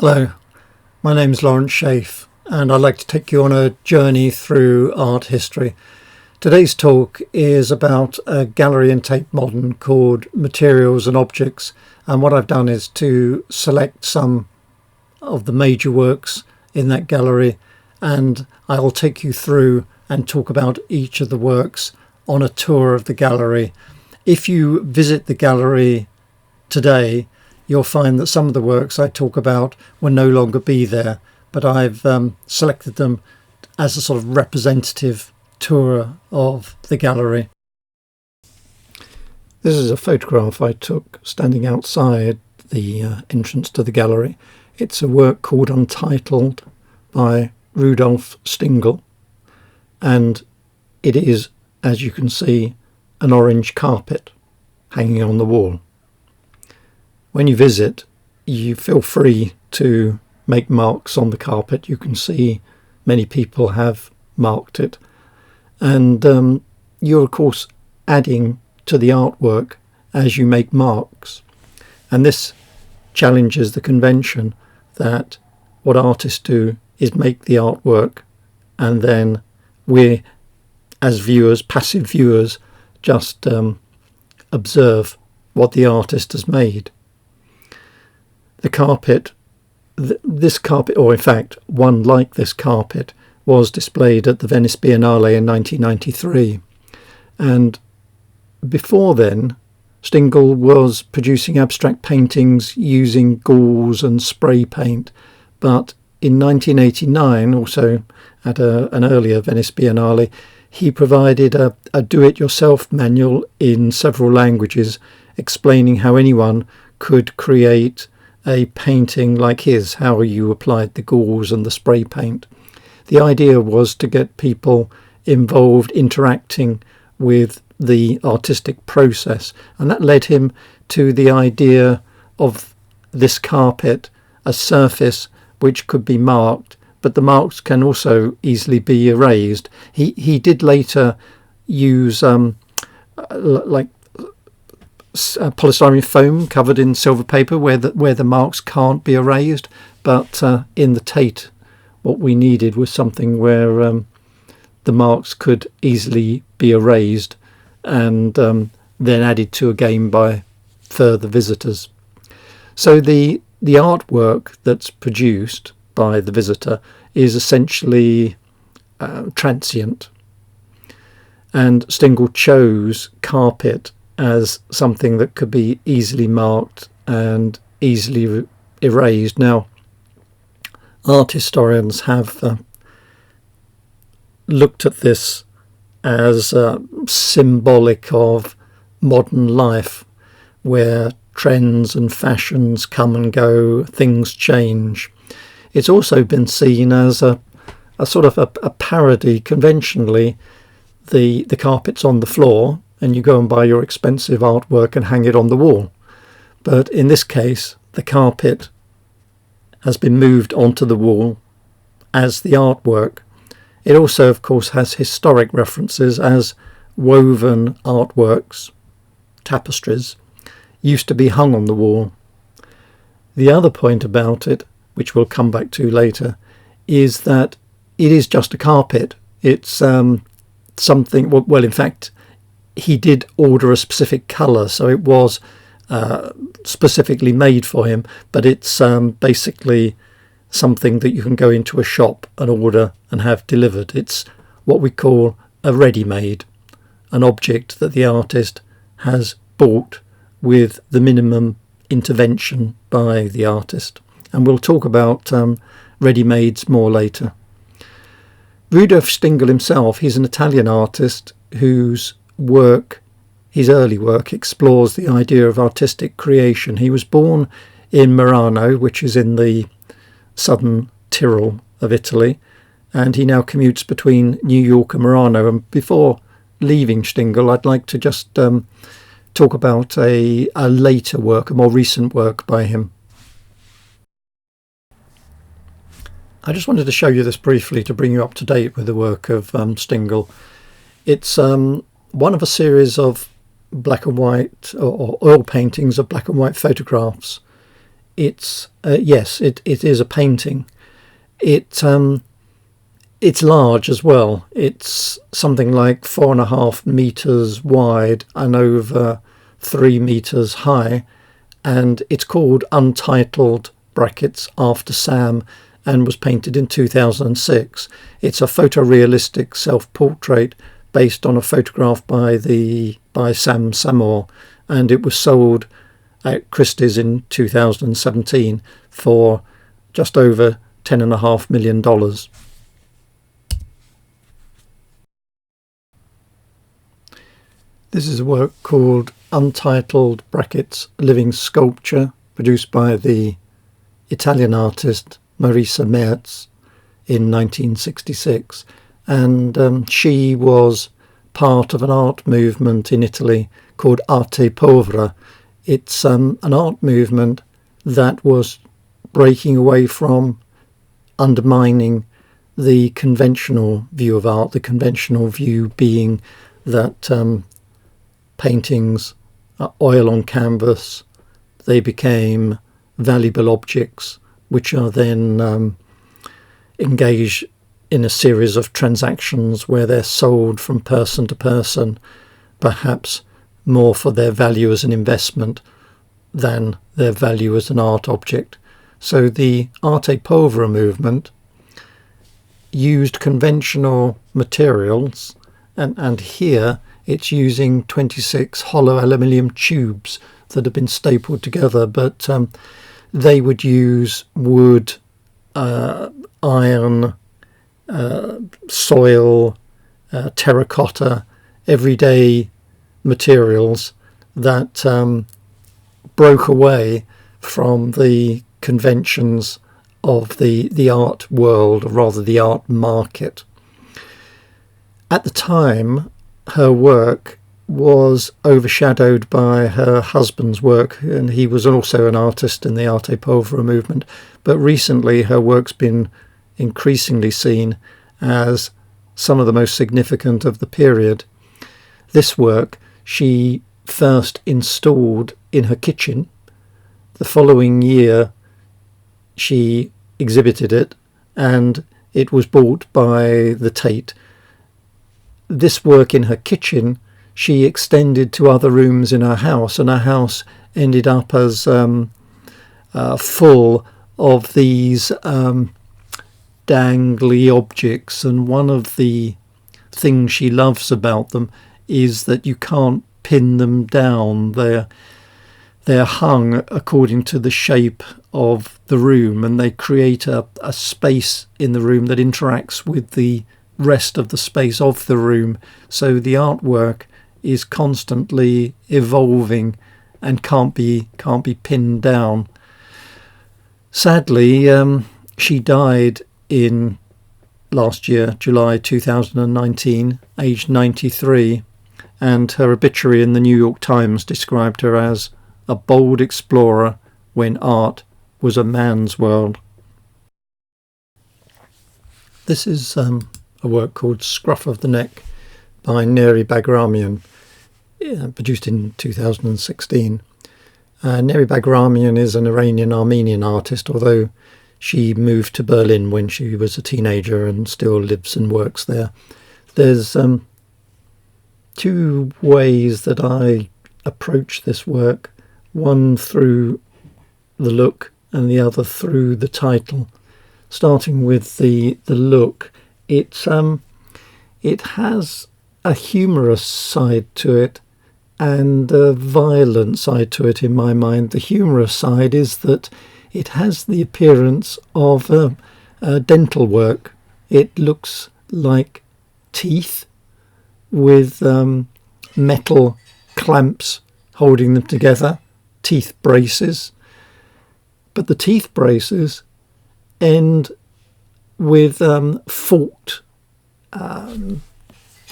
Hello, my name's Lawrence Schaaf, and I'd like to take you on a journey through art history. Today's talk is about a gallery in Tate Modern called Materials and Objects, and what I've done is to select some of the major works in that gallery, and I'll take you through and talk about each of the works on a tour of the gallery. If you visit the gallery today, you'll find that some of the works I talk about will no longer be there, but I've selected them as a sort of representative tour of the gallery. This is a photograph I took standing outside the entrance to the gallery. It's a work called Untitled by Rudolph Stingo, and it is, as you can see, an orange carpet hanging on the wall. When you visit, you feel free to make marks on the carpet. You can see many people have marked it. And you're, of course, adding to the artwork as you make marks. And this challenges the convention that what artists do is make the artwork, and then we, as viewers, passive viewers, just observe what the artist has made. The carpet, this carpet, or in fact one like this carpet, was displayed at the Venice Biennale in 1993. And before then, Stingo was producing abstract paintings using gauze and spray paint. But in 1989, also at an earlier Venice Biennale, he provided a do-it-yourself manual in several languages explaining how anyone could create a painting like his, how you applied the gauze and the spray paint. The idea was to get people involved, interacting with the artistic process, and that led him to the idea of this carpet, a surface which could be marked, but the marks can also easily be erased. He did later use polystyrene foam covered in silver paper where the marks can't be erased, but in the Tate what we needed was something where the marks could easily be erased and then added to again by further visitors. So the artwork that's produced by the visitor is essentially transient, and Stingo chose carpet as something that could be easily marked and easily erased. Now, art historians have looked at this as symbolic of modern life, where trends and fashions come and go, things change. It's also been seen as a sort of a parody. Conventionally, the carpet's on the floor, and you go and buy your expensive artwork and hang it on the wall. But in this case, the carpet has been moved onto the wall as the artwork. It also, of course, has historic references, as woven artworks, tapestries, used to be hung on the wall. The other point about it, which we'll come back to later, is that it is just a carpet. It's something, well, in fact, he did order a specific colour, so it was specifically made for him, but it's basically something that you can go into a shop and order and have delivered. It's what we call a ready-made, an object that the artist has bought with the minimum intervention by the artist. And we'll talk about ready-mades more later. Rudolph Stingo himself, he's an Italian artist whose work, his early work, explores the idea of artistic creation. He was born in Merano, which is in the southern Tyrol of Italy, and he now commutes between New York and Merano. And before leaving Stingo, I'd like to just talk about a later work, a more recent work by him. I just wanted to show you this briefly to bring you up to date with the work of Stingo. It's one of a series of black and white or oil paintings of black and white photographs It's yes, it is a painting. It's large as well. It's something like 4.5 meters wide and over 3 meters high, and it's called Untitled brackets After Sam, and was painted in 2006. It's a photorealistic self-portrait based on a photograph by Sam Samor, and it was sold at Christie's in 2017 for just over $10.5 million. This is a work called Untitled brackets Living Sculpture, produced by the Italian artist Marissa Metz in 1966, and she was part of an art movement in Italy called Arte Povera. It's an art movement that was breaking away from undermining the conventional view of art, the conventional view being that paintings are oil on canvas, they became valuable objects which are then engaged in a series of transactions where they're sold from person to person, perhaps more for their value as an investment than their value as an art object. So the Arte Povera movement used conventional materials, and here it's using 26 hollow aluminium tubes that have been stapled together, but they would use wood, iron, soil, terracotta, everyday materials that broke away from the conventions of the art world, or rather the art market. At the time, her work was overshadowed by her husband's work, and he was also an artist in the Arte Povera movement, but recently her work's been increasingly seen as some of the most significant of the period. This work she first installed in her kitchen. The following year she exhibited it, and it was bought by the Tate. This work in her kitchen she extended to other rooms in her house, and her house ended up as full of these dangly objects, and one of the things she loves about them is that you can't pin them down. They're hung according to the shape of the room, and they create a space in the room that interacts with the rest of the space of the room. So the artwork is constantly evolving and can't be pinned down. Sadly, she died in last year, July 2019, aged 93, and her obituary in the New York Times described her as a bold explorer when art was a man's world. This is a work called Scruff of the Neck by Neri Bagramian, produced in 2016. Neri Bagramian is an Iranian-Armenian artist, although she moved to Berlin when she was a teenager and still lives and works there. There's two ways that I approach this work, one through the look and the other through the title. Starting with the look, it has a humorous side to it and a violent side to it in my mind. The humorous side is that it has the appearance of dental work. It looks like teeth with metal clamps holding them together, teeth braces. But the teeth braces end with forked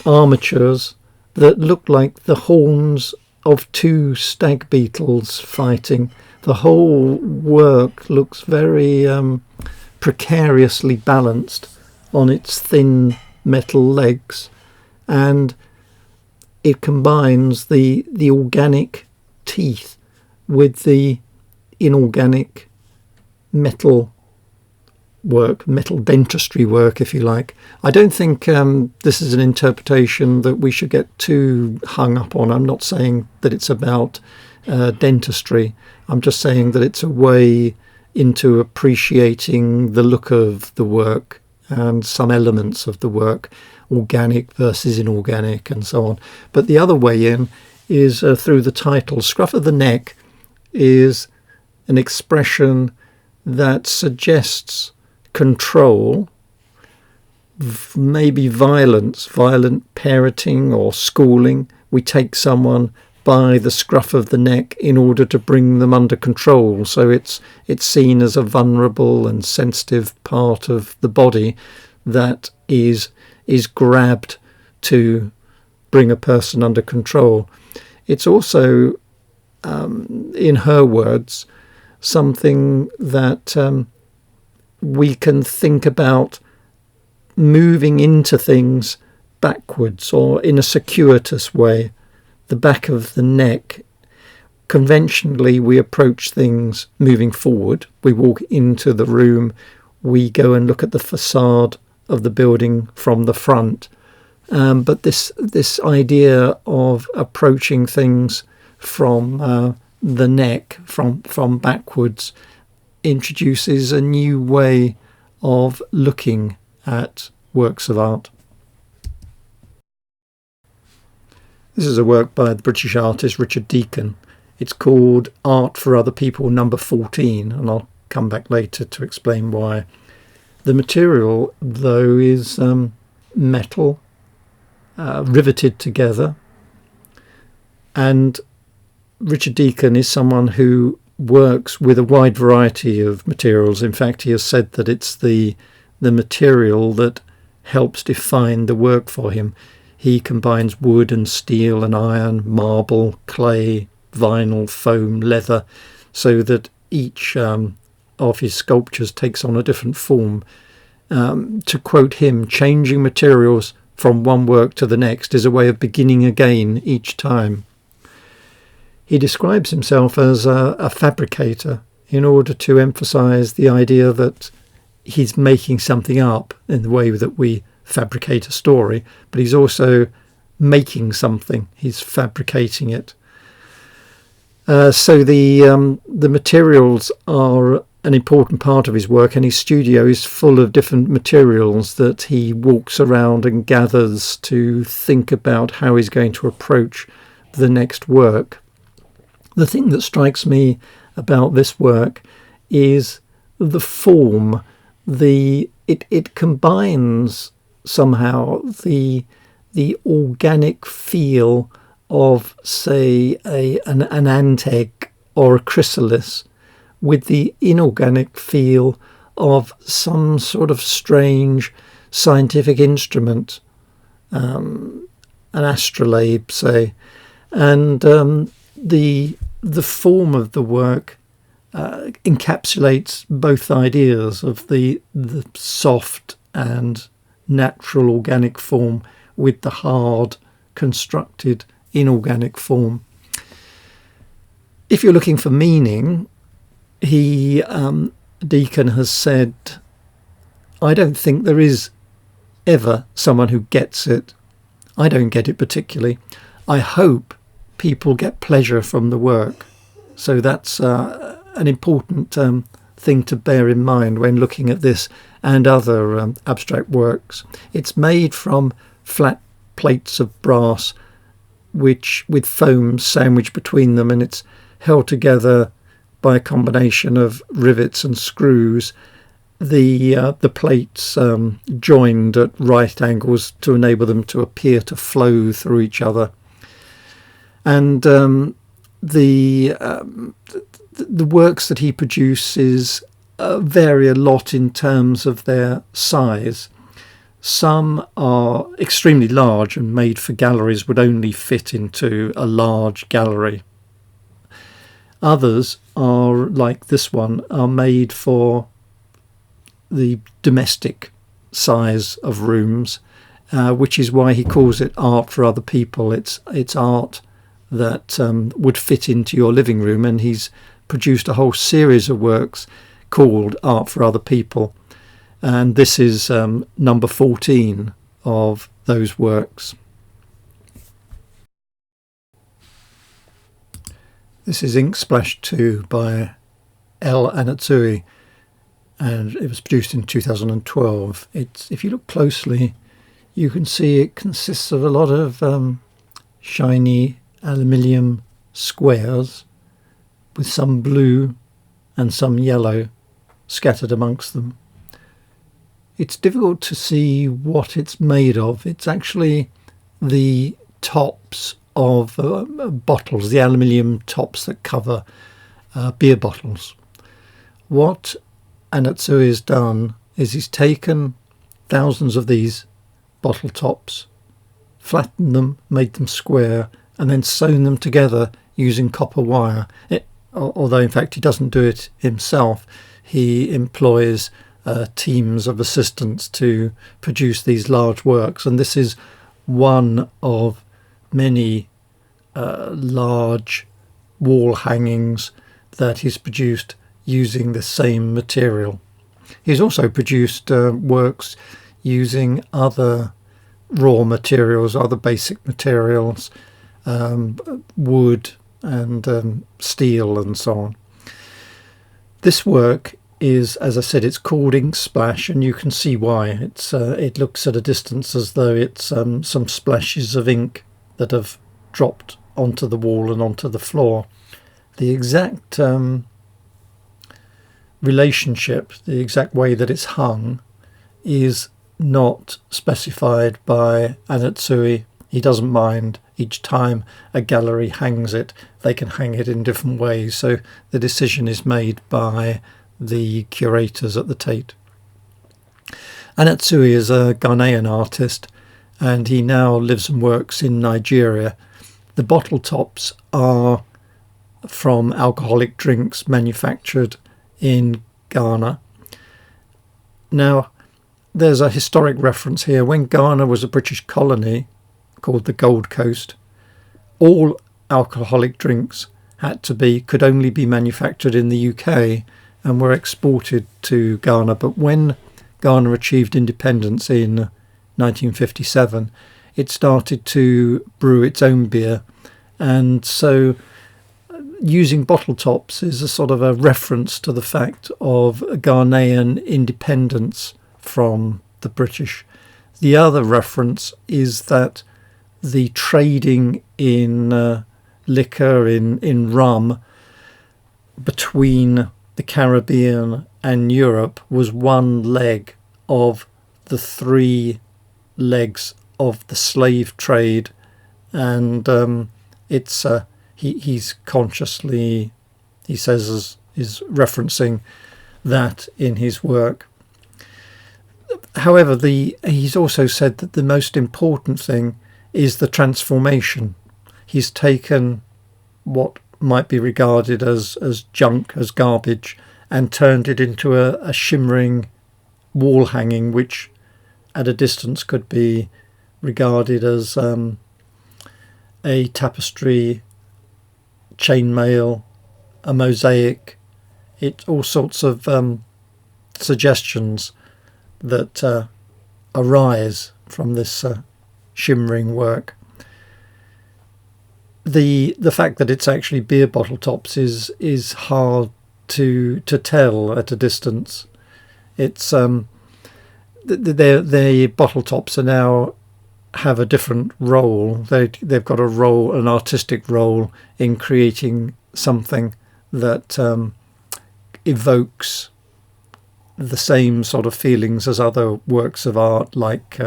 armatures that look like the horns of two stag beetles fighting. The whole work looks very precariously balanced on its thin metal legs, and it combines the organic teeth with the inorganic metal work, metal dentistry work, if you like. I don't think this is an interpretation that we should get too hung up on. I'm not saying that it's about dentistry. I'm just saying that it's a way into appreciating the look of the work and some elements of the work, organic versus inorganic and so on. But the other way in is through the title. Scruff of the neck is an expression that suggests control, maybe violence, violent parenting or schooling. We take someone by the scruff of the neck in order to bring them under control. So it's seen as a vulnerable and sensitive part of the body that is grabbed to bring a person under control. It's also, in her words, something that we can think about moving into things backwards or in a circuitous way. The back of the neck, conventionally we approach things moving forward. We walk into the room, we go and look at the facade of the building from the front. But this idea of approaching things from the neck, from backwards, introduces a new way of looking at works of art. This is a work by the British artist Richard Deacon. It's called Art for Other People number 14, and I'll come back later to explain why. The material, though, is metal, riveted together, and Richard Deacon is someone who works with a wide variety of materials. In fact, he has said that it's the material that helps define the work for him. He combines wood and steel and iron, marble, clay, vinyl, foam, leather, so that each of his sculptures takes on a different form. To quote him, changing materials from one work to the next is a way of beginning again each time. He describes himself as a fabricator in order to emphasize the idea that he's making something up in the way that we fabricate a story, but he's also making something. He's fabricating it. So the materials are an important part of his work, and his studio is full of different materials that he walks around and gathers to think about how he's going to approach the next work. The thing that strikes me about this work is the form. It combines somehow the organic feel of, say, an anteg or a chrysalis with the inorganic feel of some sort of strange scientific instrument, an astrolabe, say, and the form of the work encapsulates both ideas of the soft and natural organic form with the hard constructed inorganic form. If you're looking for meaning, Deacon has said, I don't think there is ever someone who gets it. I don't get it particularly. I hope people get pleasure from the work. So that's an important thing to bear in mind when looking at this and other abstract works. It's made from flat plates of brass which with foam sandwiched between them, and it's held together by a combination of rivets and screws. The plates joined at right angles to enable them to appear to flow through each other. And the works that he produces vary a lot in terms of their size. Some are extremely large and made for galleries, would only fit into a large gallery. Others are, like this one, are made for the domestic size of rooms, which is why he calls it art for other people. It's art that would fit into your living room, and he's produced a whole series of works called Art for Other People, and this is number 14 of those works. This is Ink Splash 2 by L. and Atsui, and it was produced in 2012. If you look closely, you can see it consists of a lot of shiny aluminium squares with some blue and some yellow scattered amongst them. It's difficult to see what it's made of. It's actually the tops of bottles, the aluminium tops that cover beer bottles. What Atsui has done is he's taken thousands of these bottle tops, flattened them, made them square, and then sewn them together using copper wire. Although in fact he doesn't do it himself, he employs teams of assistants to produce these large works, and this is one of many large wall hangings that he's produced using the same material. He's also produced works using other raw materials, other basic materials, wood and steel and so on. This work is, as I said, it's called Ink Splash, and you can see why. It looks at a distance as though it's some splashes of ink that have dropped onto the wall and onto the floor. The exact relationship, the exact way that it's hung, is not specified by Atsui. He doesn't mind. Each time a gallery hangs it, they can hang it in different ways, so the decision is made by the curators at the Tate. Atsui is a Ghanaian artist, and he now lives and works in Nigeria. The bottle tops are from alcoholic drinks manufactured in Ghana. Now, there's a historic reference here. When Ghana was a British colony called the Gold Coast, all alcoholic drinks could only be manufactured in the UK and were exported to Ghana. But when Ghana achieved independence in 1957, it started to brew its own beer, and so using bottle tops is a sort of a reference to the fact of Ghanaian independence from the British. The other reference is that the trading in liquor, in rum, between the Caribbean and Europe was one leg of the three legs of the slave trade, and he's consciously, he says, is referencing that in his work. However, he's also said that the most important thing is the transformation. He's taken what might be regarded as junk, as garbage, and turned it into a shimmering wall hanging, which at a distance could be regarded as a tapestry, chainmail, a mosaic, all sorts of suggestions that arise from this shimmering work. The fact that it's actually beer bottle tops is hard to tell at a distance. It's the bottle tops are now have a different role. They've got an artistic role in creating something that evokes the same sort of feelings as other works of art, like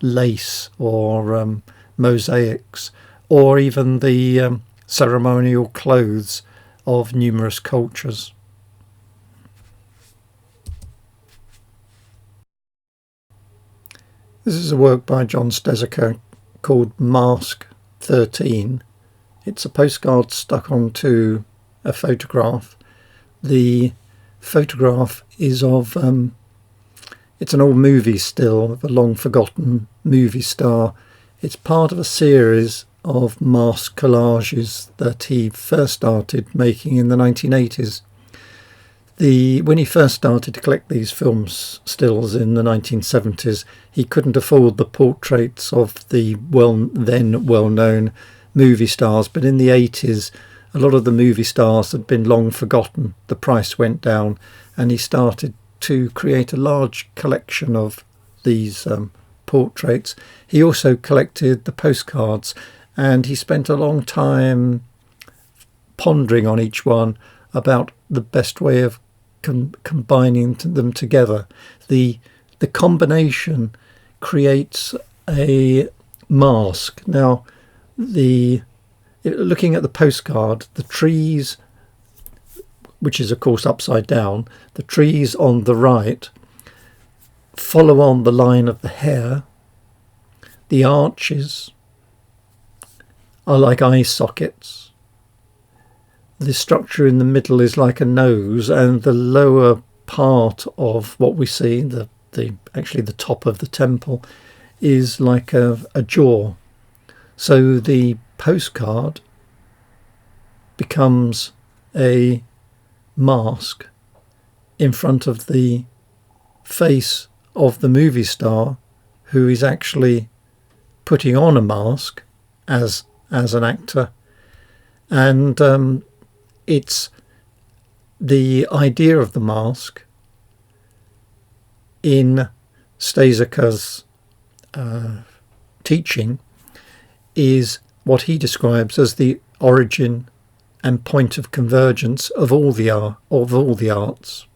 lace or mosaics, or even the ceremonial clothes of numerous cultures. This is a work by John Steziker called Mask 13. It's a postcard stuck onto a photograph. The photograph is of, it's an old movie still, of a long forgotten movie star. It's part of a series of mask collages that he first started making in the 1980s. When he first started to collect these film stills in the 1970s, he couldn't afford the portraits of the then well-known movie stars, but in the 80s a lot of the movie stars had been long forgotten. The price went down and he started to create a large collection of these portraits. He also collected the postcards, and he spent a long time pondering on each one about the best way of combining them together. The combination creates a mask. Now, looking at the postcard, the trees, which is of course upside down, the trees on the right follow on the line of the hair. The arches are like eye sockets. The structure in the middle is like a nose, and the lower part of what we see, actually the top of the temple, is like a jaw. So the postcard becomes a mask in front of the face of the movie star, who is actually putting on a mask as an actor. And it's the idea of the mask in Stejska's teaching is what he describes as the origin and point of convergence of all the arts.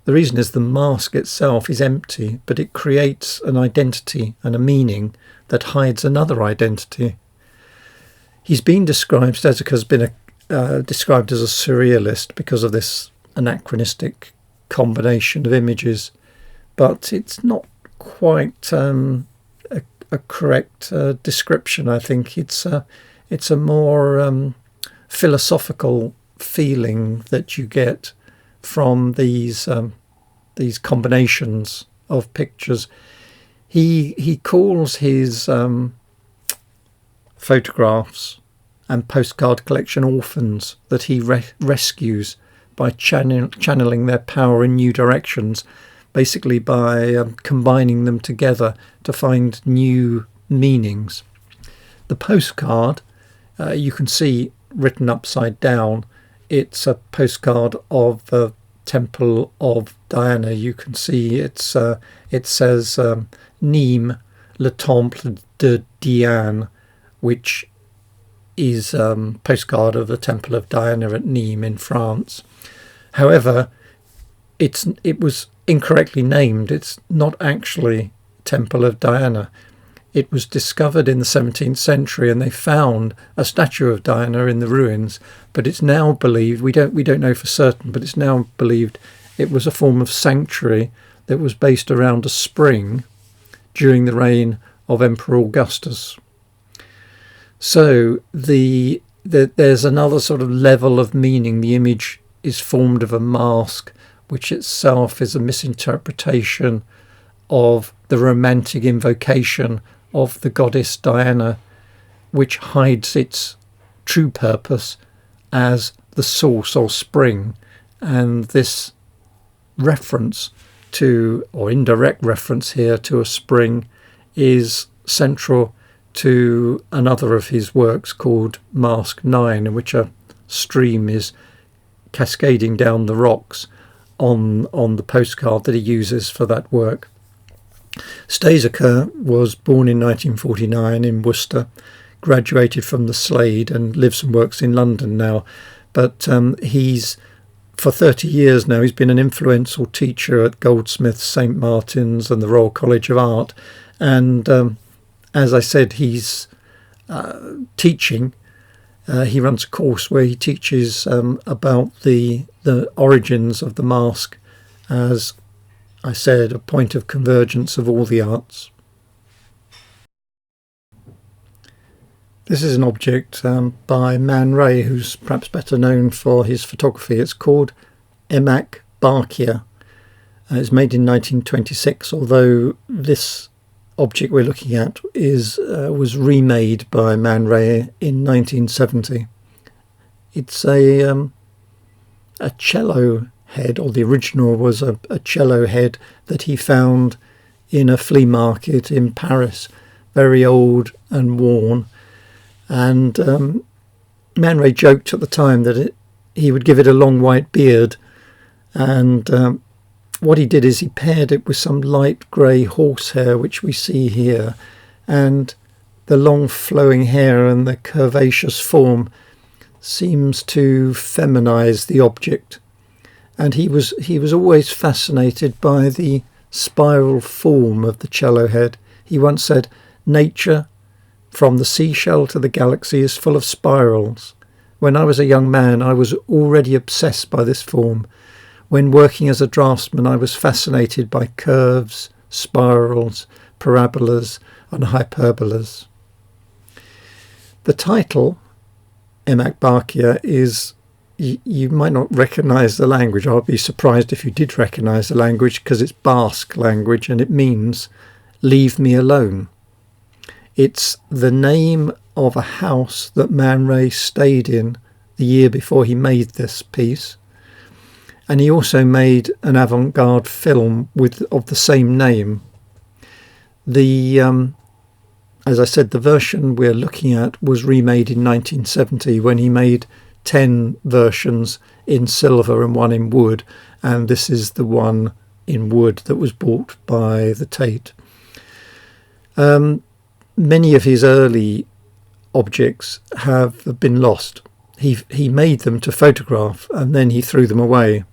The reason is the mask itself is empty, but it creates an identity and a meaning that hides another identity. He's been described, Stejska's been described as a surrealist because of this anachronistic combination of images, but it's not quite a correct description. I think it's a more philosophical feeling that you get from these combinations of pictures. He calls his photographs and postcard collection orphans that he rescues by channeling their power in new directions, basically by combining them together to find new meanings. The postcard, you can see written upside down, it's a postcard of the Temple of Diana. You can see it says Nîmes, le Temple de Diane, which is postcard of the Temple of Diana at Nîmes in France. However, it was incorrectly named. It's not actually Temple of Diana. It was discovered in the 17th century, and they found a statue of Diana in the ruins. But it's now believed, we don't know for certain, but it's now believed it was a form of sanctuary that was based around a spring during the reign of Emperor Augustus. So there's another sort of level of meaning. The image is formed of a mask, which itself is a misinterpretation of the romantic invocation of the goddess Diana, which hides its true purpose as the source or spring. And this reference to, or indirect reference here to, a spring is central to another of his works called Mask 9, in which a stream is cascading down the rocks on the postcard that he uses for that work. Stejska was born in 1949 in Worcester, graduated from the Slade and lives and works in London now. But he's, for 30 years now, he's been an influential teacher at Goldsmiths, St Martin's and the Royal College of Art. And as I said, he's teaching. He runs a course where he teaches about the origins of the mask as, I said, a point of convergence of all the arts. This is an object by Man Ray, who's perhaps better known for his photography. It's called Emak Barkia. It's made in 1926, although this object we're looking at was remade by Man Ray in 1970. It's a cello head, or the original was a cello head that he found in a flea market in Paris, very old and worn. And Man Ray joked at the time that he would give it a long white beard, and what he did is he paired it with some light grey horsehair, which we see here, and the long flowing hair and the curvaceous form seems to feminize the object. And he was always fascinated by the spiral form of the cello head. He once said, "Nature, from the seashell to the galaxy, is full of spirals. When I was a young man, I was already obsessed by this form. When working as a draftsman, I was fascinated by curves, spirals, parabolas, and hyperbolas." The title, Emak Bakia, is, you might not recognise the language. I'd be surprised if you did recognise the language, because it's Basque language and it means "leave me alone." It's the name of a house that Man Ray stayed in the year before he made this piece. And he also made an avant-garde film of the same name. As I said, the version we're looking at was remade in 1970, when he made 10 versions in silver and one in wood, and this is the one in wood that was bought by the Tate. Many of his early objects have been lost. He made them to photograph and then he threw them away.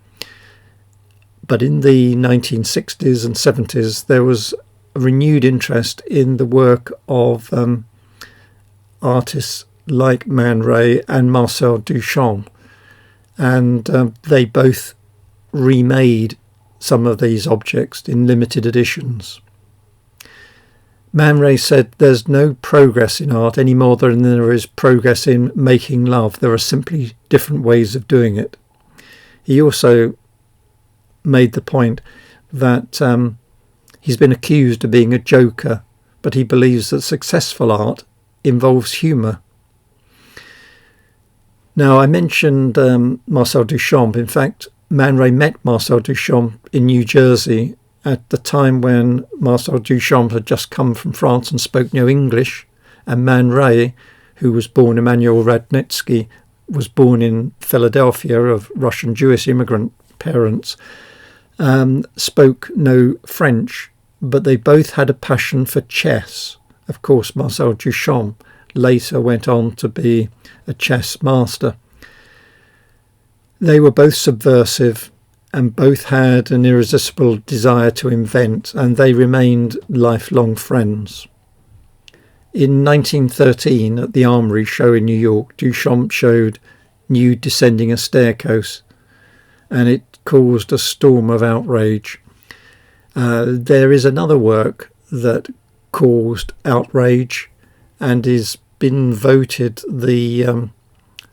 But in the 1960s and 70s, there was a renewed interest in the work of artists like Man Ray and Marcel Duchamp, and they both remade some of these objects in limited editions. Man Ray said, "There's no progress in art any more than there is progress in making love. There are simply different ways of doing it." He also made the point that he's been accused of being a joker, but he believes that successful art involves humour. Now, I mentioned Marcel Duchamp. In fact, Man Ray met Marcel Duchamp in New Jersey at the time when Marcel Duchamp had just come from France and spoke no English, and Man Ray, who was born Emmanuel Radnitsky, was born in Philadelphia of Russian Jewish immigrant parents, spoke no French, but they both had a passion for chess. Of course, Marcel Duchamp later went on to be a chess master. They were both subversive and both had an irresistible desire to invent, and they remained lifelong friends. In 1913, at the Armory show in New York, Duchamp showed Nude Descending a Staircase, and it caused a storm of outrage. There is another work that caused outrage and has been voted the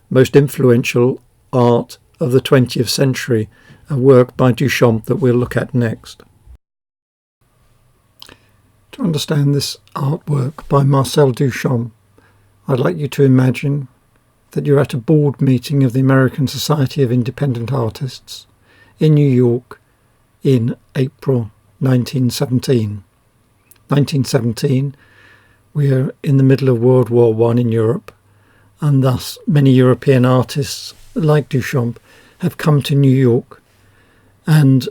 most influential art of the 20th century, a work by Duchamp that we'll look at next. To understand this artwork by Marcel Duchamp, I'd like you to imagine that you're at a board meeting of the American Society of Independent Artists in New York in April 1917. 1917, we're in the middle of World War I in Europe, and thus many European artists like Duchamp have come to New York, and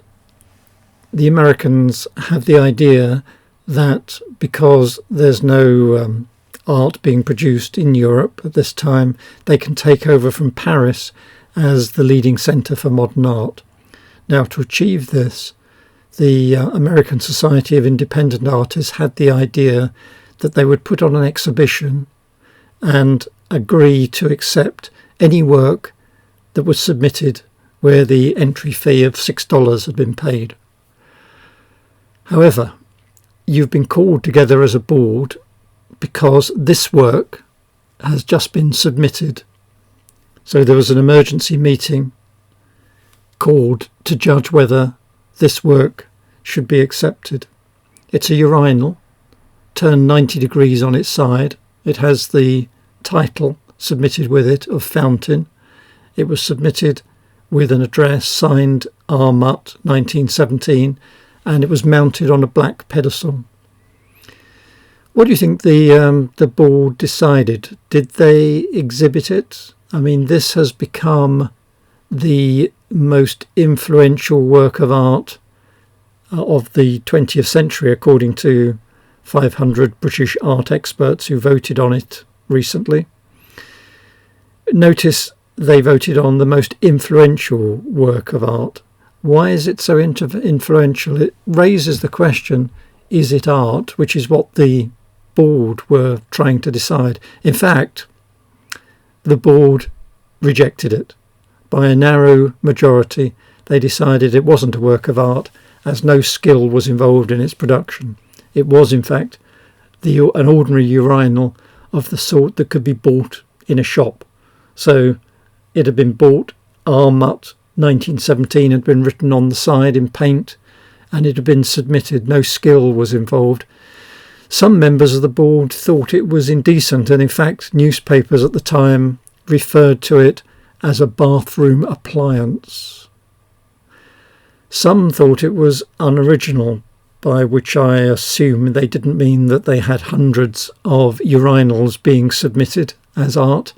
the Americans have the idea that because there's no art being produced in Europe at this time, they can take over from Paris as the leading centre for modern art. Now, to achieve this, the American Society of Independent Artists had the idea that they would put on an exhibition and agree to accept any work that was submitted where the entry fee of $6 had been paid. However, you've been called together as a board because this work has just been submitted. So there was an emergency meeting called to judge whether this work should be accepted. It's a urinal, turned 90 degrees on its side. It has the title submitted with it of Fountain. It was submitted with an address signed Armit 1917, and it was mounted on a black pedestal. What do you think the board decided? Did they exhibit it? I mean, this has become the most influential work of art of the 20th century, according to 500 British art experts who voted on it recently. Notice they voted on the most influential work of art. Why is it so influential? It raises the question, is it art? Which is what the board were trying to decide. In fact, the board rejected it. By a narrow majority, they decided it wasn't a work of art, as no skill was involved in its production. It was, in fact, an ordinary urinal of the sort that could be bought in a shop. So it had been bought, Armit 1917 had been written on the side in paint, and it had been submitted. No skill was involved. Some members of the board thought it was indecent, and in fact newspapers at the time referred to it as a bathroom appliance. Some thought it was unoriginal, by which I assume they didn't mean that they had hundreds of urinals being submitted as art.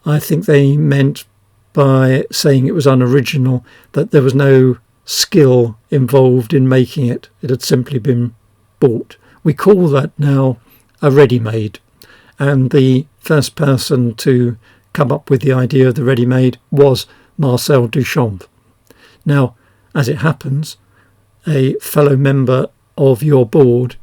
I think they meant by saying it was unoriginal that there was no skill involved in making it. It had simply been bought. We call that now a ready-made, and the first person to come up with the idea of the ready-made was Marcel Duchamp. Now, as it happens, a fellow member of your board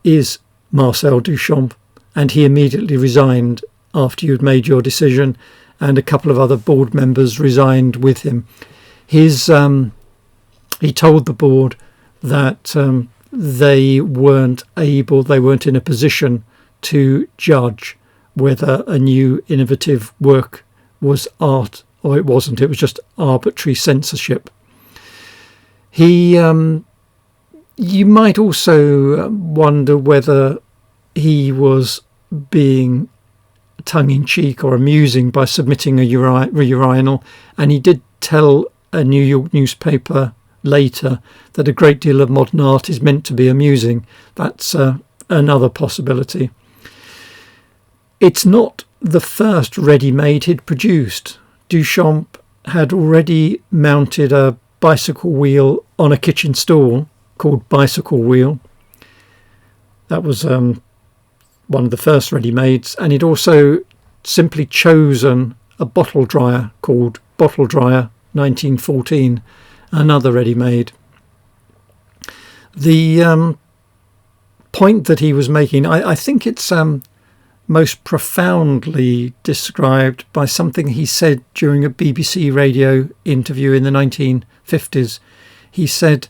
is Marcel Duchamp, and he immediately resigned after you'd made your decision, and a couple of other board members resigned with him. He told the board that they weren't in a position to judge whether a new innovative work was art or it wasn't. It was just arbitrary censorship. You might also wonder whether he was being tongue-in-cheek or amusing by submitting a urinal, and he did tell a New York newspaper later that a great deal of modern art is meant to be amusing. That's another possibility. It's not the first ready-made he'd produced. Duchamp had already mounted a bicycle wheel on a kitchen stool called Bicycle Wheel. That was one of the first ready-mades, and he'd also simply chosen a bottle dryer called Bottle Dryer 1914, another ready-made. The point that he was making, I think it's most profoundly described by something he said during a BBC radio interview in the 1950s. He said,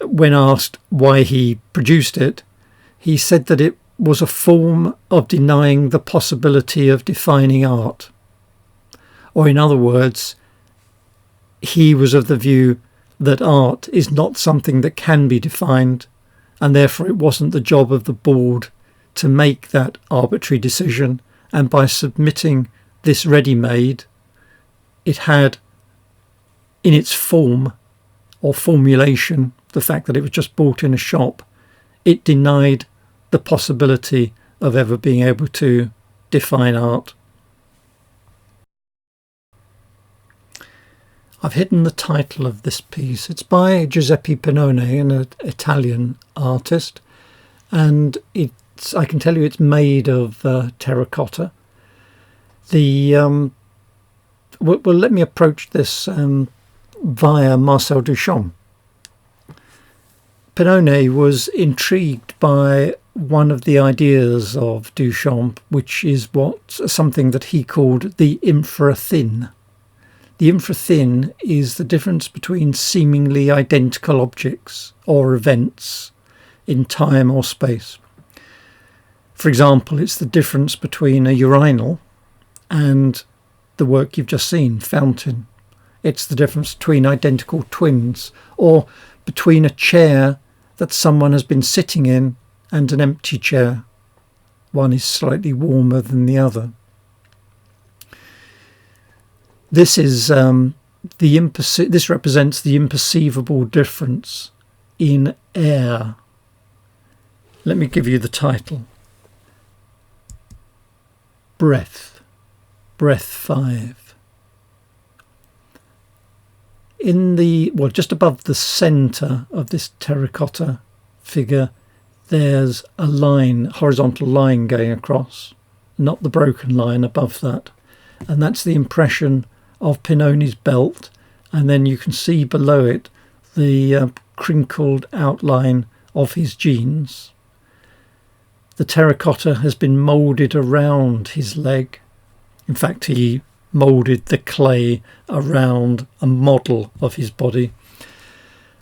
when asked why he produced it, he said that it was a form of denying the possibility of defining art. Or in other words, he was of the view that art is not something that can be defined, and therefore it wasn't the job of the board to make that arbitrary decision, and by submitting this ready-made, it had in its form or formulation, the fact that it was just bought in a shop, it denied the possibility of ever being able to define art. I've hidden the title of this piece. It's by Giuseppe Pannonia, an Italian artist, and I can tell you it's made of terracotta. Well, let me approach this via Marcel Duchamp. Pannonia was intrigued by one of the ideas of Duchamp, which is something that he called the infra-thin. The infra-thin is the difference between seemingly identical objects or events in time or space. For example, it's the difference between a urinal and the work you've just seen, Fountain. It's the difference between identical twins, or between a chair that someone has been sitting in and an empty chair. One is slightly warmer than the other. This is this represents the imperceivable difference in air. Let me give you the title. Breath 5. Just above the centre of this terracotta figure, there's a horizontal line going across, not the broken line above that. And that's the impression of Pannonia's belt. And then you can see below it the crinkled outline of his jeans. The terracotta has been moulded around his leg. In fact, he moulded the clay around a model of his body.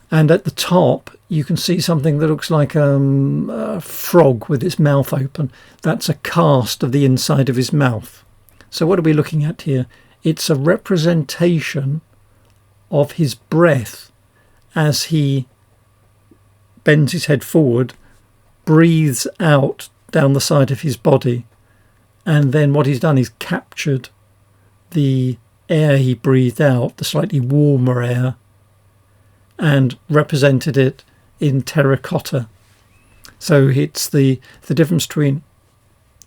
And at the top, you can see something that looks like a frog with its mouth open. That's a cast of the inside of his mouth. So what are we looking at here? It's a representation of his breath as he bends his head forward, breathes out down the side of his body, and then what he's done is captured the air he breathed out, the slightly warmer air, and represented it in terracotta. So it's the difference between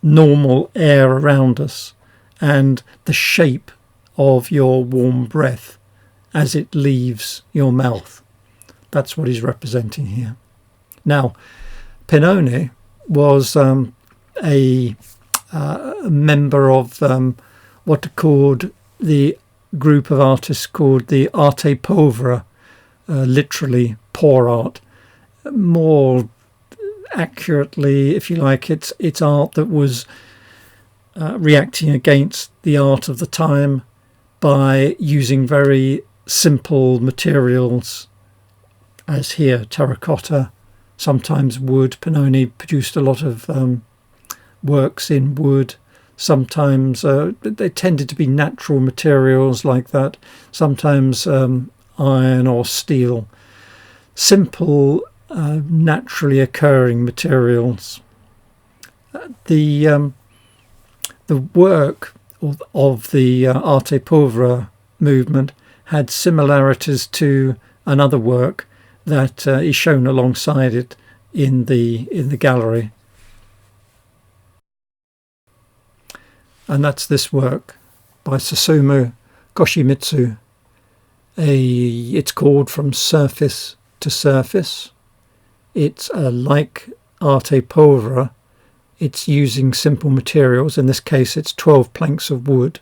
normal air around us and the shape of your warm breath as it leaves your mouth. That's what he's representing here. Now, Pannonia was a member of what are called the group of artists called the Arte Povera, literally poor art. More accurately, if you like, it's art that was reacting against the art of the time by using very simple materials, as here, terracotta, sometimes wood. Pannonia produced a lot of works in wood. Sometimes they tended to be natural materials like that, sometimes iron or steel. Simple, naturally occurring materials. The work of the Arte Povera movement had similarities to another work that is shown alongside it in the gallery, and that's this work by Susumu Joshi. It's called From Surface to Surface. It's like Arte Povera. It's using simple materials. In this case, it's 12 planks of wood.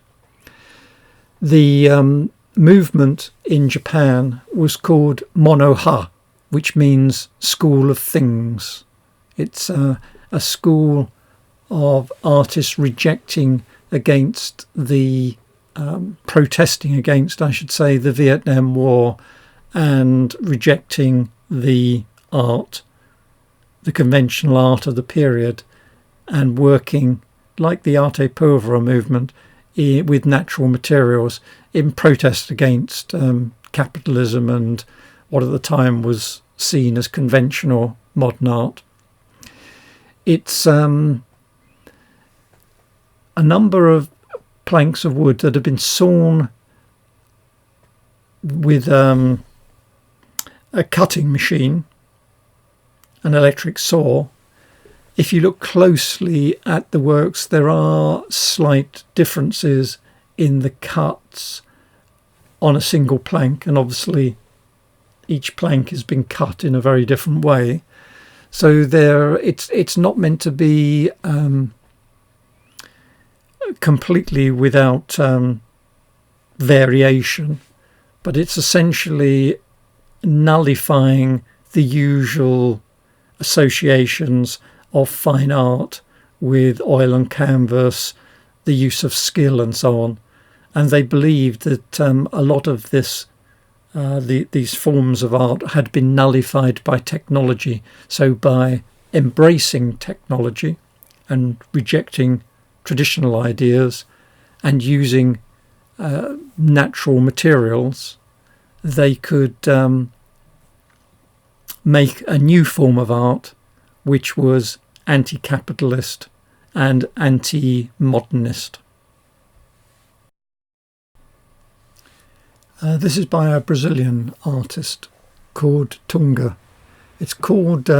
The movement in Japan was called Mono-ha, which means school of things. It's a school of artists rejecting against protesting against, I should say, the Vietnam War, and rejecting the art, the conventional art of the period, and working like the Arte Povera movement with natural materials in protest against capitalism and what at the time was seen as conventional modern art. It's a number of planks of wood that have been sawn with a cutting machine, an electric saw. If you look closely at the works, there are slight differences in the cuts on a single plank, and obviously each plank has been cut in a very different way. So it's not meant to be completely without variation, but it's essentially nullifying the usual associations of fine art with oil and canvas, the use of skill and so on. And they believed that a lot of this, these forms of art had been nullified by technology. So by embracing technology and rejecting traditional ideas and using natural materials, they could make a new form of art which was anti-capitalist and anti-modernist. This is by a Brazilian artist called Tunga. It's called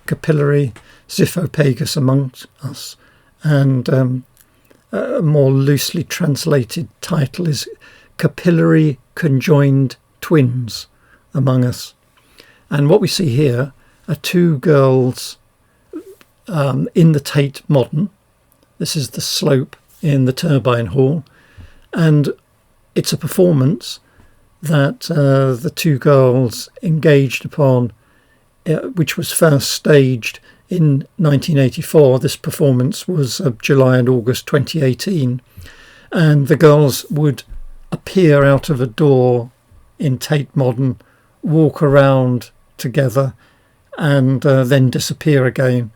Capillary Xiphopagus amongst us, and a more loosely translated title is Capillary Conjoined Twins among us. And what we see here are two girls in the Tate Modern. This is the slope in the Turbine Hall, and it's a performance that the two girls engaged upon, which was first staged in 1984. This performance was July and August 2018, and the girls would appear out of a door in Tate Modern, walk around together, and then disappear again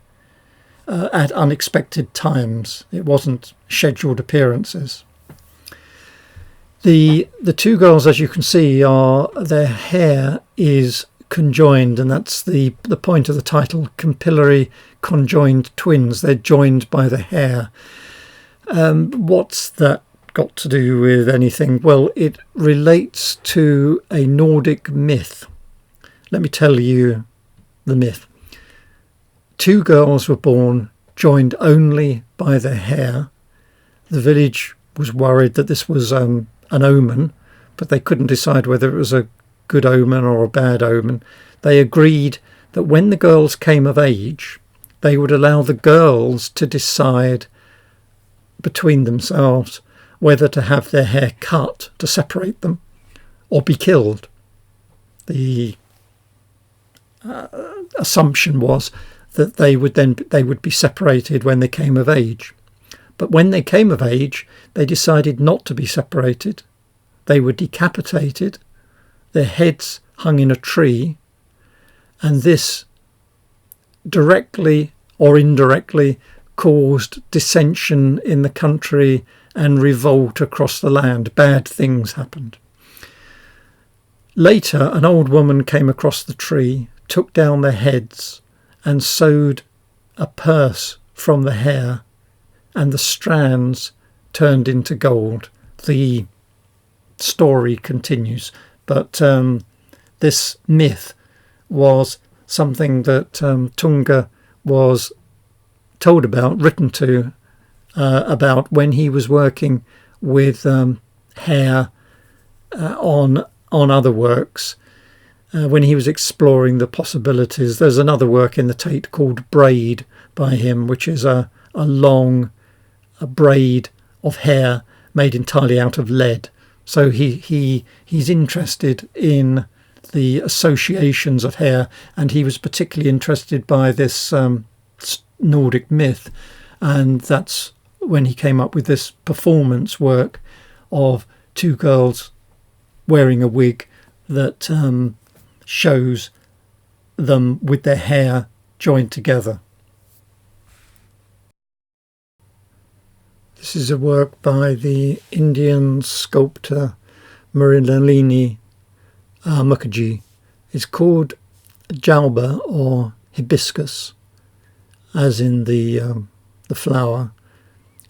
at unexpected times. It wasn't scheduled appearances. The two girls, as you can see, their hair is conjoined, and that's the point of the title, Capillary Conjoined Twins. They're joined by the hair. What's that got to do with anything? Well, it relates to a Nordic myth. Let me tell you the myth. Two girls were born joined only by their hair. The village was worried that this was an omen, but they couldn't decide whether it was a good omen or a bad omen. They agreed that when the girls came of age, they would allow the girls to decide between themselves whether to have their hair cut to separate them or be killed. The assumption was that they would be separated when they came of age. But when they came of age, they decided not to be separated. They were decapitated, their heads hung in a tree, and this directly or indirectly caused dissension in the country and revolt across the land. Bad things happened. Later, an old woman came across the tree, took down their heads, and sewed a purse from the hair, and the strands turned into gold. The story continues, but this myth was something that Tunga was told about, written to, about when he was working with hair on other works, when he was exploring the possibilities. There's another work in the Tate called Braid by him, which is a braid of hair made entirely out of lead. So he's interested in the associations of hair, and he was particularly interested by this Nordic myth, and that's when he came up with this performance work of two girls wearing a wig that shows them with their hair joined together. This is a work by the Indian sculptor Laney Mukherjee. It's called Jalba, or hibiscus, as in the flower,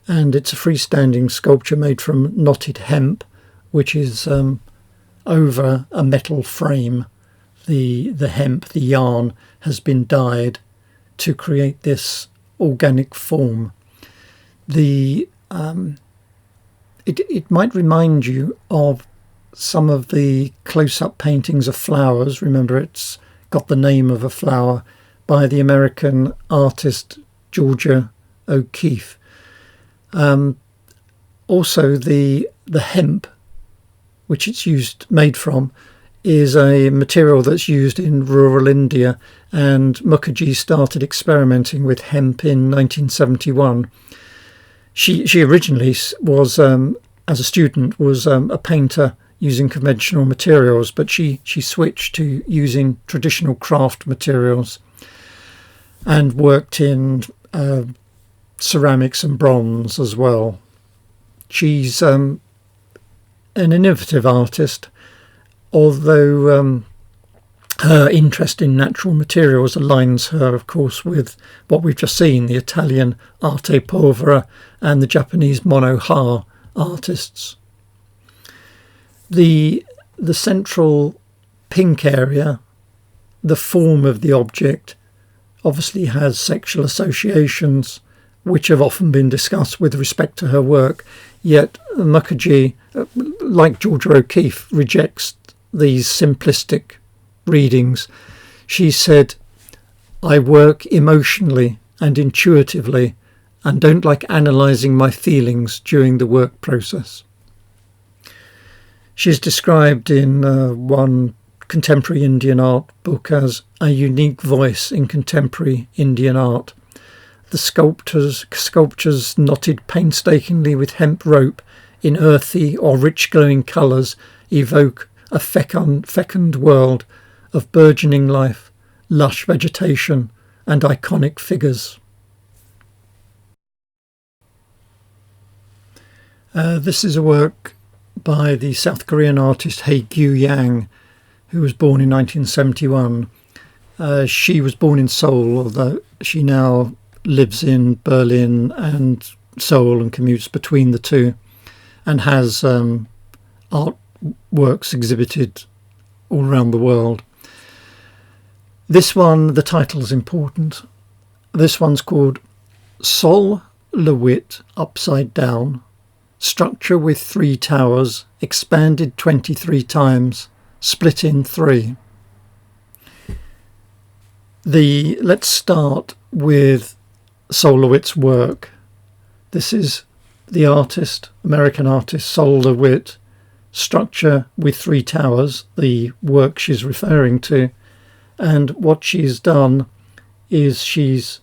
and it's a freestanding sculpture made from knotted hemp, which is over a metal frame. The hemp, the yarn, has been dyed to create this organic form. It might remind you of some of the close-up paintings of flowers. Remember, it's got the name of a flower by the American artist Georgia O'Keeffe. Also, the hemp, which it's made from, is a material that's used in rural India, and Mukherjee started experimenting with hemp in 1971. She originally was, as a student, was a painter using conventional materials, but she switched to using traditional craft materials and worked in ceramics and bronze as well. She's an innovative artist, although her interest in natural materials aligns her, of course, with what we've just seen, the Italian arte povera and the Japanese mono-ha artists. The the central pink area, the form of the object, obviously has sexual associations which have often been discussed with respect to her work, yet Mukherjee, like Georgia O'Keeffe, rejects these simplistic readings. She said, "I work emotionally and intuitively and don't like analysing my feelings during the work process." She's described in one contemporary Indian art book as a unique voice in contemporary Indian art. The sculptures knotted painstakingly with hemp rope in earthy or rich glowing colours evoke a fecund world of burgeoning life, lush vegetation and iconic figures. This is a work by the South Korean artist Sohee Yang, who was born in 1971. She was born in Seoul, although she now lives in Berlin and Seoul and commutes between the two, and has artworks exhibited all around the world. This one, the title's important. This one's called Sol LeWitt Upside Down, structure with 3 towers, expanded 23 times, split in 3. Let's start with Sol LeWitt's work. This is the artist, American artist Sol LeWitt, structure with 3 towers, the work she's referring to. And what she's done is she's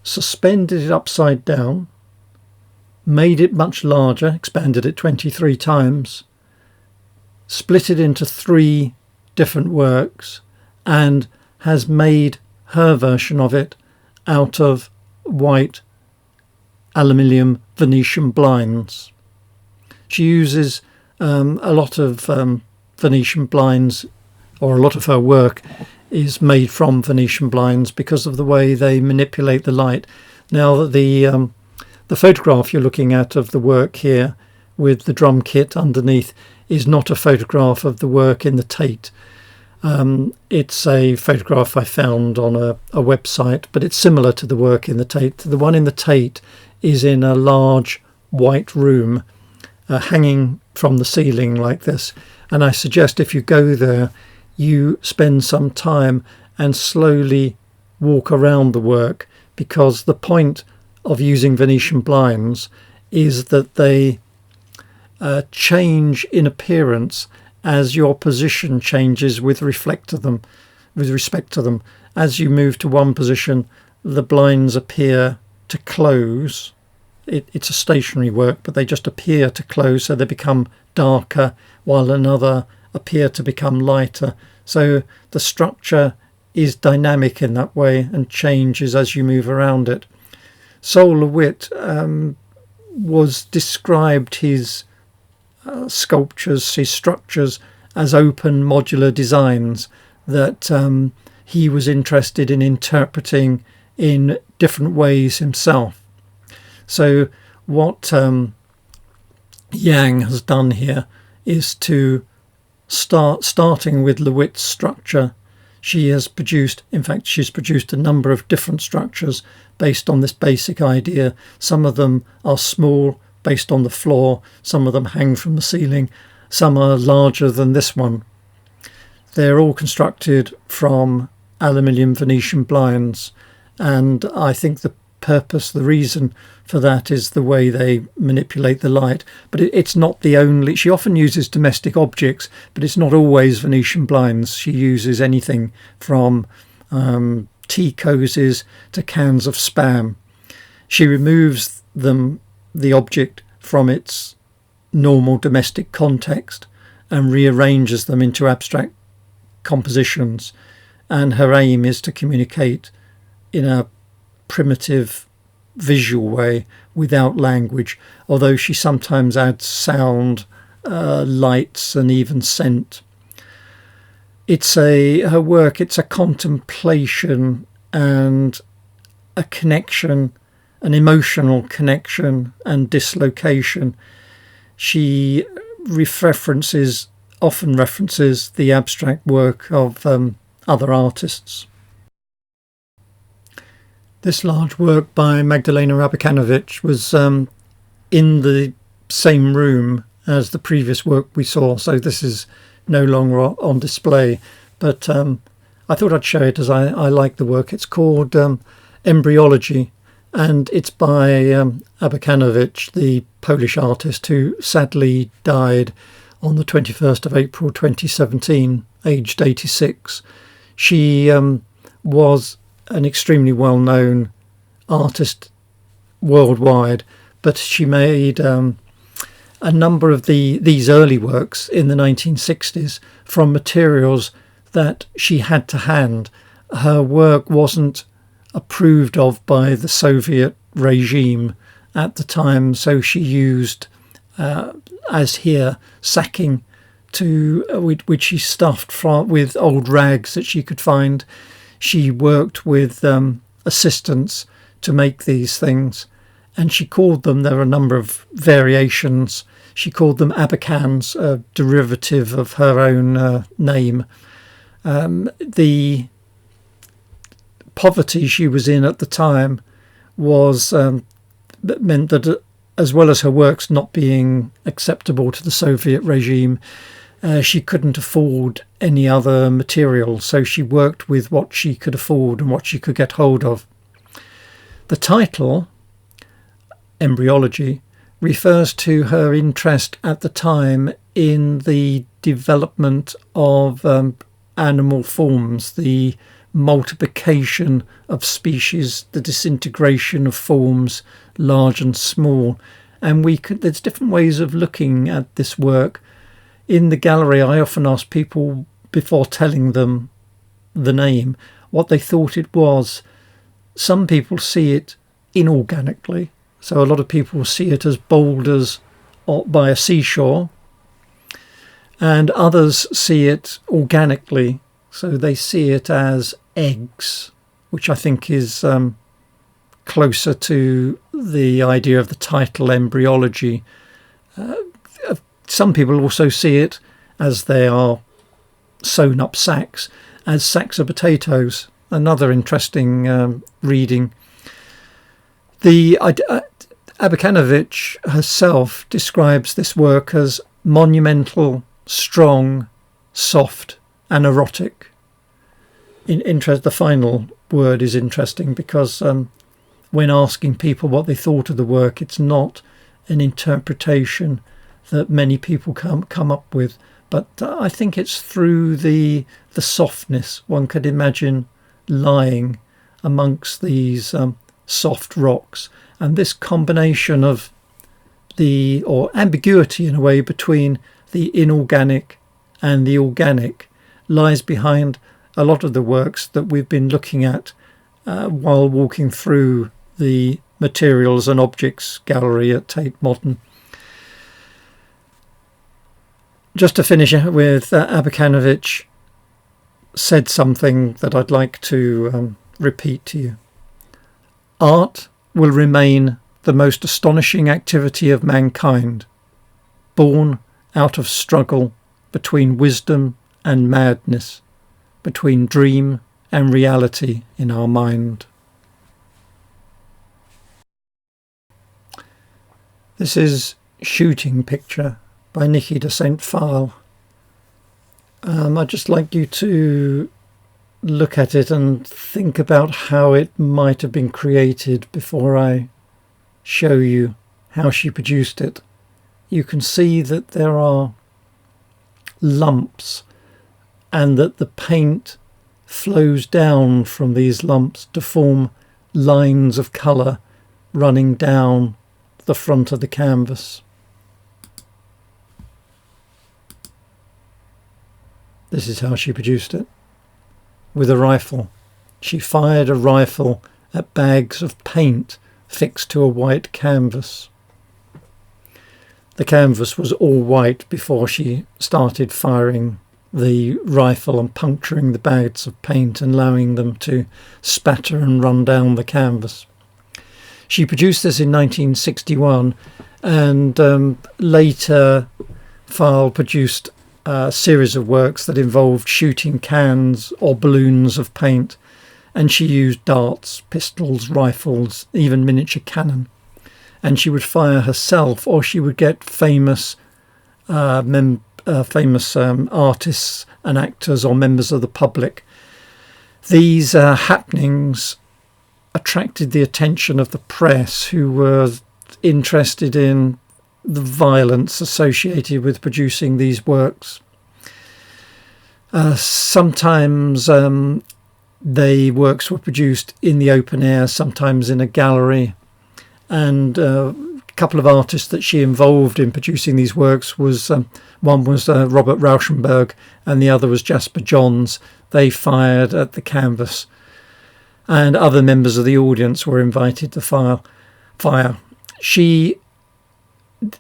suspended it upside down, made it much larger, expanded it 23 times, split it into 3 different works, and has made her version of it out of white aluminium Venetian blinds. She uses a lot of Venetian blinds, or a lot of her work is made from Venetian blinds because of the way they manipulate the light. Now, the photograph you're looking at of the work here with the drum kit underneath is not a photograph of the work in the Tate. It's a photograph I found on a website, but it's similar to the work in the Tate. The one in the Tate is in a large white room hanging from the ceiling like this. And I suggest if you go there, you spend some time and slowly walk around the work, because the point of using Venetian blinds is that they change in appearance as your position changes with respect to them. As you move to one position, the blinds appear to close. It's a stationary work, but they just appear to close, so they become darker, while another appear to become lighter. So the structure is dynamic in that way and changes as you move around it. Sol LeWitt described his sculptures, his structures, as open modular designs that he was interested in interpreting in different ways himself. So what Yang has done here is to starting with LeWitt's structure. She's produced a number of different structures based on this basic idea. Some of them are small, based on the floor. Some of them hang from the ceiling. Some are larger than this one. They're all constructed from aluminium Venetian blinds, and I think the reason for that is the way they manipulate the light. But it's not the only. She often uses domestic objects, but it's not always Venetian blinds. She uses anything from tea cosies to cans of Spam. She removes the object from its normal domestic context and rearranges them into abstract compositions, and her aim is to communicate in a primitive visual way without language, although she sometimes adds sound, lights and even scent. Her work, it's a contemplation and a connection, an emotional connection and dislocation. She references often references the abstract work of other artists. This large work by Magdalena Abakanowicz was in the same room as the previous work we saw, so this is no longer on display, but I thought I'd show it as I like the work. It's called Embryology, and it's by Abakanowicz, the Polish artist who sadly died on the 21st of April 2017, aged 86. She was an extremely well-known artist worldwide, but she made a number of these early works in the 1960s from materials that she had to hand. Her work wasn't approved of by the Soviet regime at the time, so she used, as here, sacking which she stuffed with old rags that she could find. She worked with assistants to make these things, and she called them, there are a number of variations, she called them abacans, a derivative of her own name. The poverty she was in at the time was meant that, as well as her works not being acceptable to the Soviet regime, she couldn't afford any other material, so she worked with what she could afford and what she could get hold of. The title, Embryology, refers to her interest at the time in the development of animal forms, the multiplication of species, the disintegration of forms, large and small. And there's different ways of looking at this work. In the gallery, I often ask people, before telling them the name, what they thought it was. Some people see it inorganically. So a lot of people see it as boulders by a seashore. And others see it organically. So they see it as eggs, which I think is closer to the idea of the title Embryology. Some people also see it, as they are sewn up sacks, as sacks of potatoes. Another interesting reading. Abakanowicz herself describes this work as monumental, strong, soft and erotic. The final word is interesting because when asking people what they thought of the work, it's not an interpretation that many people come up with, but I think it's through the softness. One could imagine lying amongst these soft rocks, and this combination of or ambiguity in a way between the inorganic and the organic lies behind a lot of the works that we've been looking at while walking through the Materials and Objects gallery at Tate Modern. Just to finish with, Abakanowicz said something that I'd like to repeat to you. Art will remain the most astonishing activity of mankind, born out of struggle between wisdom and madness, between dream and reality in our mind. This is Shooting Picture by Niki de Saint Phalle. I'd just like you to look at it and think about how it might have been created before I show you how she produced it. You can see that there are lumps and that the paint flows down from these lumps to form lines of colour running down the front of the canvas. This is how she produced it. With a rifle. She fired a rifle at bags of paint fixed to a white canvas. The canvas was all white before she started firing the rifle and puncturing the bags of paint and allowing them to spatter and run down the canvas. She produced this in 1961, and later Phalle produced a series of works that involved shooting cans or balloons of paint, and she used darts, pistols, rifles, even miniature cannon. And she would fire herself, or she would get famous artists and actors or members of the public. These happenings attracted the attention of the press, who were interested in the violence associated with producing these works. Sometimes the works were produced in the open air, sometimes in a gallery, and a couple of artists that she involved in producing these works was one was Robert Rauschenberg and the other was Jasper Johns. They fired at the canvas, and other members of the audience were invited to fire. She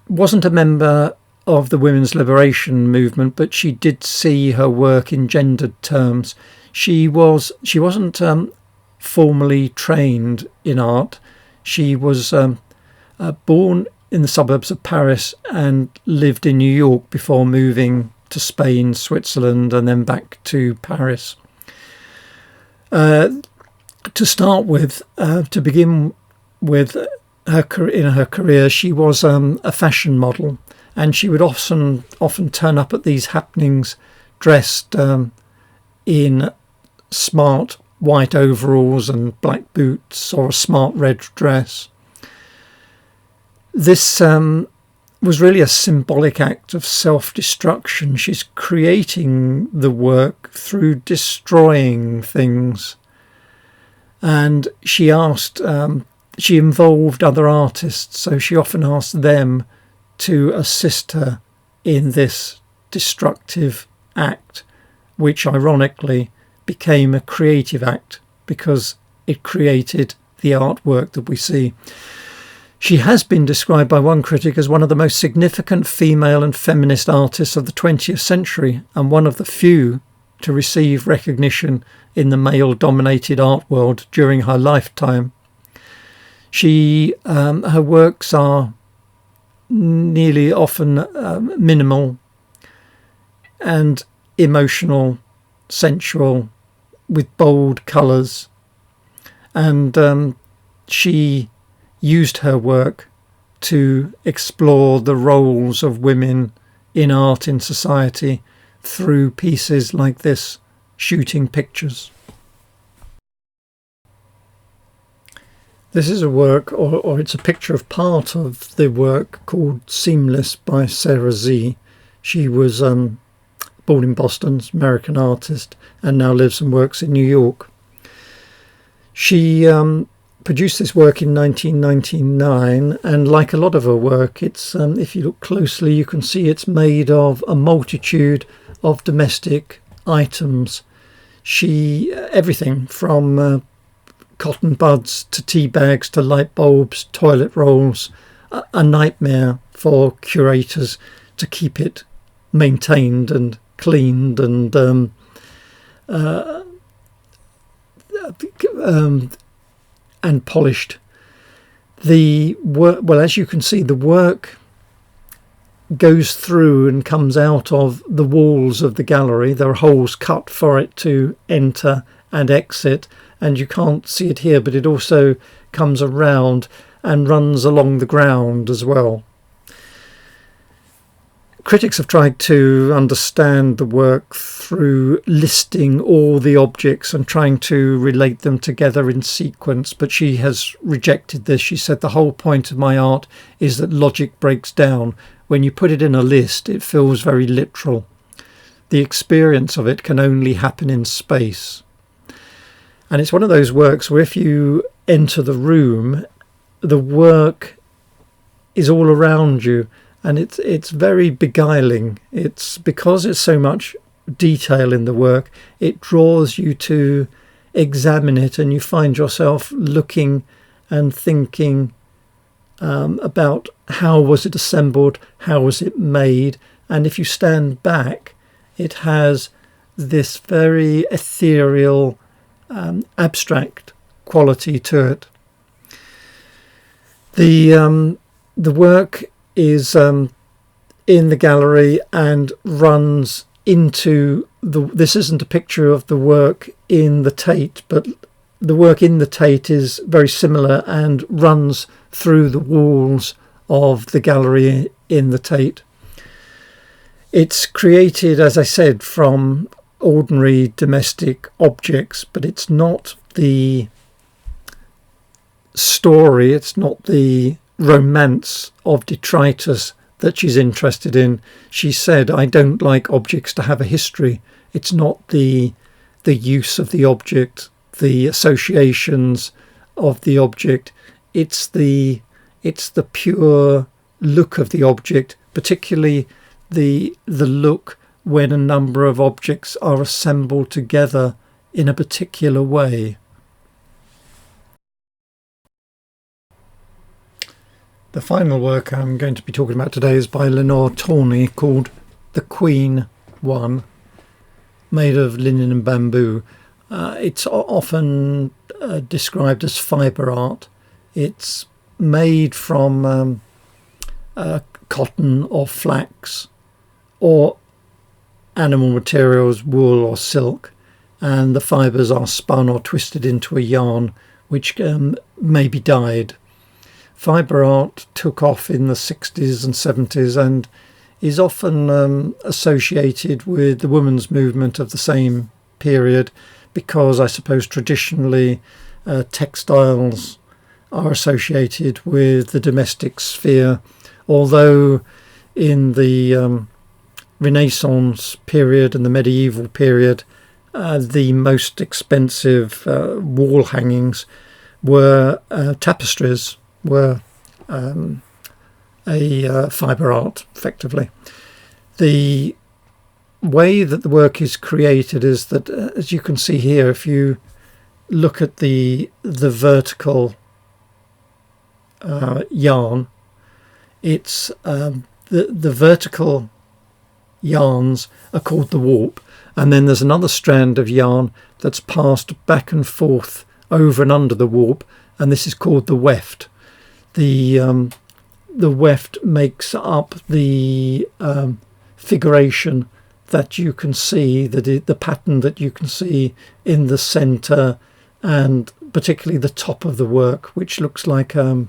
wasn't a member of the women's liberation movement, but she did see her work in gendered terms. She wasn't formally trained in art. She was born in the suburbs of Paris and lived in New York before moving to Spain, Switzerland, and then back to Paris. To start with, to begin with, in her career, she was a fashion model, and she would often turn up at these happenings dressed in smart white overalls and black boots, or a smart red dress. This was really a symbolic act of self-destruction. She's creating the work through destroying things, and she involved other artists, so she often asked them to assist her in this destructive act, which ironically became a creative act because it created the artwork that we see. She has been described by one critic as one of the most significant female and feminist artists of the 20th century, and one of the few to receive recognition in the male-dominated art world during her lifetime. Her works are nearly often minimal and emotional, sensual, with bold colours, and she used her work to explore the roles of women in art in society through pieces like this, shooting pictures. This is a work, or it's a picture of part of the work called Seamless by Sara Z. She was born in Boston, American artist, and now lives and works in New York. She produced this work in 1999, and like a lot of her work, it's if you look closely, you can see it's made of a multitude of domestic items. Everything from cotton buds to tea bags to light bulbs, toilet rolls, a nightmare for curators to keep it maintained and cleaned and polished. The work, well, as you can see, the work goes through and comes out of the walls of the gallery. There are holes cut for it to enter and exit, and you can't see it here, but it also comes around and runs along the ground as well. Critics have tried to understand the work through listing all the objects and trying to relate them together in sequence, but she has rejected this. She said, the whole point of my art is that logic breaks down. When you put it in a list, it feels very literal. The experience of it can only happen in space. And it's one of those works where if you enter the room, the work is all around you, and it's very beguiling. It's because there's so much detail in the work, it draws you to examine it, and you find yourself looking and thinking about how was it assembled, how was it made, and if you stand back, it has this very ethereal, abstract quality to it. The work is in the gallery and runs into this isn't a picture of the work in the Tate, but the work in the Tate is very similar and runs through the walls of the gallery in the Tate. It's created, as I said, from ordinary domestic objects, but it's not the story, it's not the romance of detritus that she's interested in. She said, I don't like objects to have a history. It's not the use of the object, the associations of the object. It's the pure look of the object, particularly the look when a number of objects are assembled together in a particular way. The final work I'm going to be talking about today is by Lenore Tawney, called The Queen One, made of linen and bamboo. It's often described as fibre art. It's made from cotton or flax or animal materials, wool or silk, and the fibres are spun or twisted into a yarn which may be dyed. Fibre art took off in the 60s and 70s and is often associated with the women's movement of the same period, because I suppose traditionally textiles are associated with the domestic sphere, although in the Renaissance period and the medieval period the most expensive wall hangings were tapestries, were a fibre art, effectively. The way that the work is created is that, as you can see here, if you look at the vertical yarn, it's the vertical yarns are called the warp, and then there's another strand of yarn that's passed back and forth over and under the warp, and this is called the weft. The weft makes up the figuration that you can see, the pattern that you can see in the centre and particularly the top of the work, which looks like a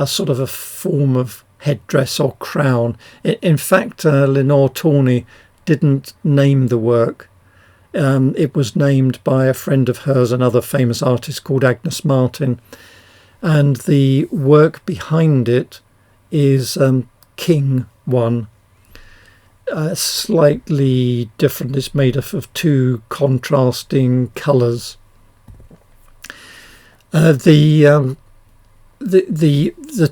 sort of a form of headdress or crown. In fact, Lenore Tawney didn't name the work. It was named by a friend of hers, another famous artist called Agnes Martin, and the work behind it is King One. Slightly different. It's made up of two contrasting colours. The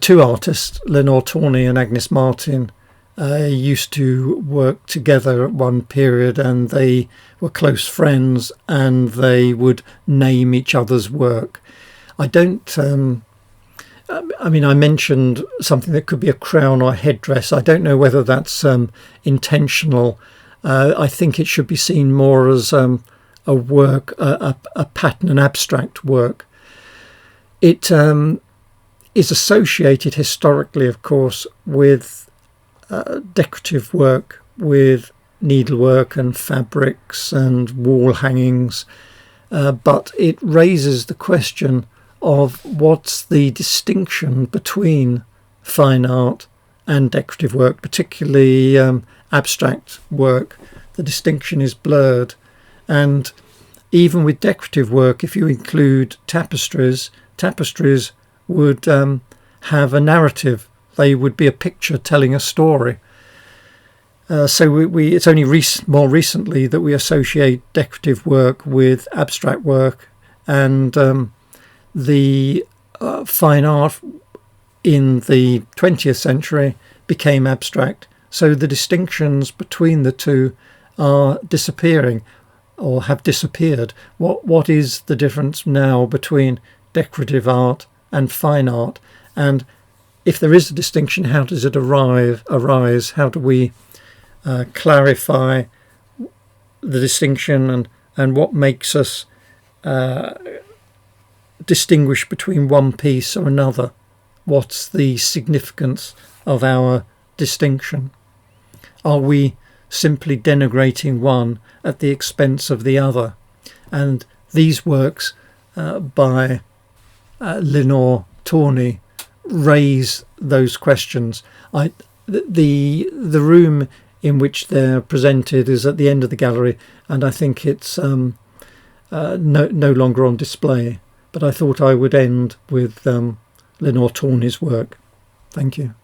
two artists, Lenore Tawney and Agnes Martin, used to work together at one period, and they were close friends, and they would name each other's work. I mentioned something that could be a crown or a headdress. I don't know whether that's intentional. I think it should be seen more as a work, a pattern, an abstract work. It is associated historically, of course, with decorative work, with needlework and fabrics and wall hangings, but it raises the question of what's the distinction between fine art and decorative work, particularly abstract work. The distinction is blurred, and even with decorative work, if you include tapestries would have a narrative. They would be a picture telling a story. So it's only more recently that we associate decorative work with abstract work, and the fine art in the 20th century became abstract. So the distinctions between the two are disappearing, or have disappeared. What is the difference now between decorative art and fine art? And if there is a distinction, how does it arise? How do we clarify the distinction, and what makes us distinguish between one piece or another? What's the significance of our distinction? Are we simply denigrating one at the expense of the other? And these works by Lenore Tawney raise those questions. The room in which they're presented is at the end of the gallery, and I think it's no longer on display. But I thought I would end with Lenore Tawney's work. Thank you.